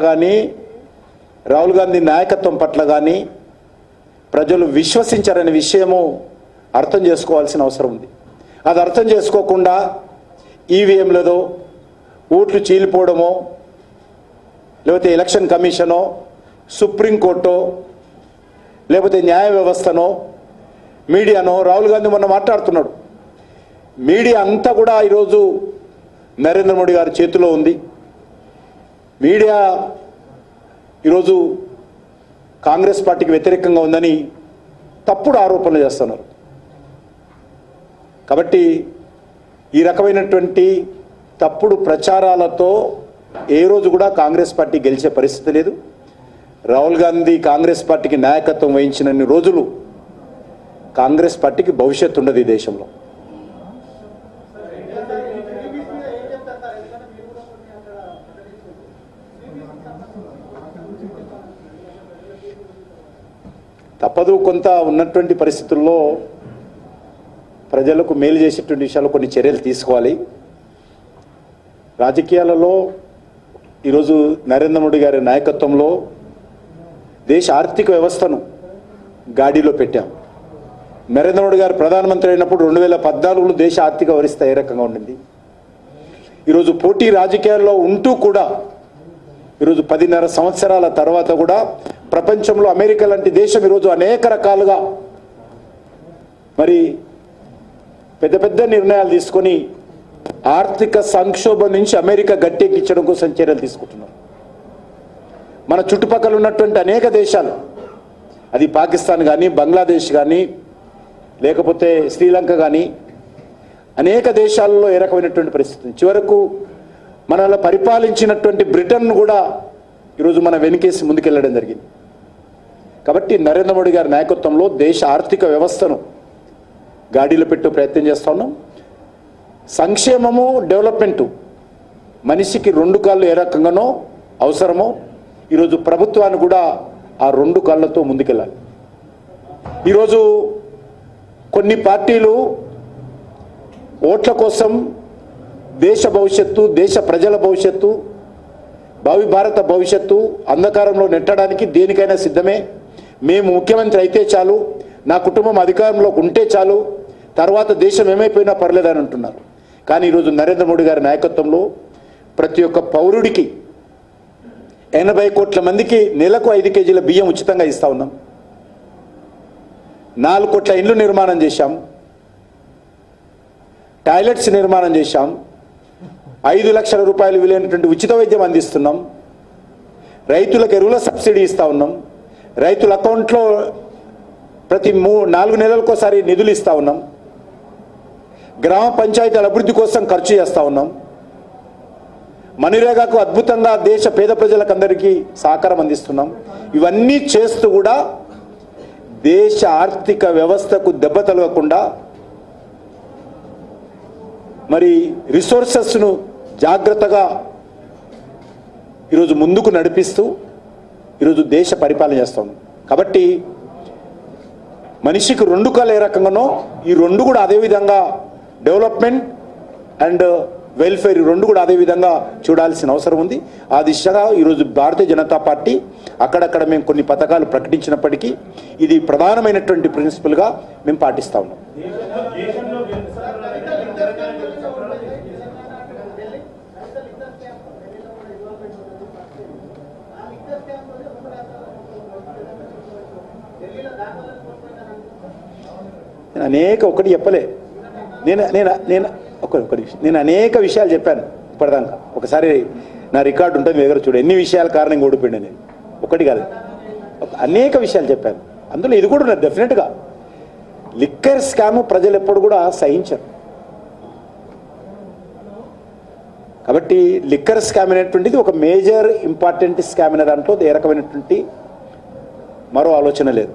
కానీ రాహుల్ గాంధీ నాయకత్వం పట్ల కానీ ప్రజలు విశ్వసించారనే విషయము అర్థం చేసుకోవాల్సిన అవసరం ఉంది. అది అర్థం చేసుకోకుండా ఈవీఎంలదో ఓట్లు చీలిపోవడమో లేకపోతే ఎలక్షన్ కమిషనో సుప్రీంకోర్టో లేకపోతే న్యాయ వ్యవస్థనో మీడియానో రాహుల్ గాంధీ మొన్న మాట్లాడుతున్నాడు. మీడియా అంతా కూడా ఈరోజు నరేంద్ర మోడీ గారి చేతిలో ఉంది. మీడియా ఈరోజు కాంగ్రెస్ పార్టీకి వ్యతిరేకంగా ఉందని తప్పుడు ఆరోపణలు చేస్తున్నారు. కాబట్టి ఈ రకమైనటువంటి తప్పుడు ప్రచారాలతో ఏ రోజు కూడా కాంగ్రెస్ పార్టీ గెలిచే పరిస్థితి లేదు. రాహుల్ గాంధీ కాంగ్రెస్ పార్టీకి నాయకత్వం వహించినన్ని రోజులు కాంగ్రెస్ పార్టీకి భవిష్యత్తు ఉండదు ఈ దేశంలో. తప్పదు, కొంత ఉన్నటువంటి పరిస్థితుల్లో ప్రజలకు మేలు చేసేటువంటి విషయాలు కొన్ని చర్యలు తీసుకోవాలి. రాజకీయాలలో ఈరోజు నరేంద్ర మోడీ గారి నాయకత్వంలో దేశ ఆర్థిక వ్యవస్థను గాడిలో పెట్టాం. నరేంద్ర మోడీ గారు ప్రధానమంత్రి అయినప్పుడు 2014లో దేశ ఆర్థిక వ్యవస్థ ఏ రకంగా ఉండింది. ఈరోజు పోటీ రాజకీయాల్లో ఉంటూ కూడా ఈరోజు 10.5 సంవత్సరాల తర్వాత కూడా ప్రపంచంలో అమెరికా లాంటి దేశం ఈరోజు అనేక రకాలుగా మరి పెద్ద పెద్ద నిర్ణయాలు తీసుకొని ఆర్థిక సంక్షోభం నుంచి అమెరికా గట్టెక్కించడం కోసం చర్యలు తీసుకుంటున్నారు. మన చుట్టుపక్కల ఉన్నటువంటి అనేక దేశాలు, అది పాకిస్తాన్ కానీ బంగ్లాదేశ్ కానీ లేకపోతే శ్రీలంక కానీ అనేక దేశాలలో ఏ రకమైనటువంటి పరిస్థితి, చివరకు మనలో పరిపాలించినటువంటి బ్రిటన్ కూడా ఈరోజు మన వెనుకేసి ముందుకెళ్లడం జరిగింది. కాబట్టి నరేంద్ర మోడీ గారి నాయకత్వంలో దేశ ఆర్థిక వ్యవస్థను గాడిలో పెట్టే ప్రయత్నం చేస్తా ఉన్నాం. సంక్షేమము డెవలప్మెంటు మనిషికి 2 కాళ్ళు ఏ రకంగానో అవసరమో ఈరోజు ప్రభుత్వాన్ని కూడా ఆ 2 కాళ్ళతో ముందుకెళ్ళాలి. ఈరోజు కొన్ని పార్టీలు ఓట్ల కోసం దేశ భవిష్యత్తు, దేశ ప్రజల భవిష్యత్తు, భావి భారత భవిష్యత్తు అంధకారంలో నెట్టడానికి దేనికైనా సిద్ధమే. మేము ముఖ్యమంత్రి అయితే చాలు, నా కుటుంబం అధికారంలోకి ఉంటే చాలు, తర్వాత దేశం ఏమైపోయినా పర్లేదని అంటున్నారు. కానీ ఈరోజు నరేంద్ర మోడీ గారి నాయకత్వంలో ప్రతి ఒక్క పౌరుడికి 80 కోట్ల మందికి నెలకు 5 కేజీల బియ్యం ఉచితంగా ఇస్తా ఉన్నాం. 4 కోట్ల ఇండ్లు నిర్మాణం చేశాం, టాయిలెట్స్ నిర్మాణం చేశాం, 5 లక్షల రూపాయలు విలువైనటువంటి ఉచిత వైద్యం అందిస్తున్నాం, రైతులకు ఎరువుల సబ్సిడీ ఇస్తా ఉన్నాం, రైతుల అకౌంట్లో ప్రతి 4 నెలలకోసారి నిధులు ఇస్తా ఉన్నాం, గ్రామ పంచాయతీల అభివృద్ధి కోసం ఖర్చు చేస్తూ ఉన్నాం, మనరేగాకు అద్భుతంగా దేశ పేద ప్రజలకందరికీ సహకారం అందిస్తున్నాం. ఇవన్నీ చేస్తూ కూడా దేశ ఆర్థిక వ్యవస్థకు దెబ్బ తలగకుండా మరి రిసోర్సెస్ను జాగ్రత్తగా ఈరోజు ముందుకు నడిపిస్తూ ఈరోజు దేశ పరిపాలన చేస్తాం. కాబట్టి మనిషికి 2 కాళ్ళు ఏ రకంగానో ఈ 2 కూడా అదేవిధంగా డెవలప్మెంట్ అండ్ వెల్ఫేర్ ఈ 2 కూడా అదేవిధంగా చూడాల్సిన అవసరం ఉంది. ఆ దిశగా ఈరోజు భారతీయ జనతా పార్టీ అక్కడక్కడ మేము కొన్ని పథకాలు ప్రకటించినప్పటికీ ఇది ప్రధానమైనటువంటి ప్రిన్సిపల్గా మేము పాటిస్తా ఉన్నాం. ఒకటి చెప్పలే, నేను అనేక విషయాలు చెప్పాను ఇప్పటిదాకా. ఒకసారి నా రికార్డు ఉంటుంది మీ దగ్గర, చూడు ఎన్ని విషయాల కారణంగా ఓడిపోయింది. నేను ఒకటి కాదు అనేక విషయాలు చెప్పాను. అందులో ఇది కూడా ఉన్నది డెఫినెట్గా. లిక్కర్ స్కామ్ ప్రజలు ఎప్పుడు కూడా సహించరు. కాబట్టి లిక్కర్ స్కామ్ అనేటువంటిది ఒక మేజర్ ఇంపార్టెంట్ స్కామ్ అనే దాంట్లో ఏ రకమైనటువంటి మరో ఆలోచన లేదు.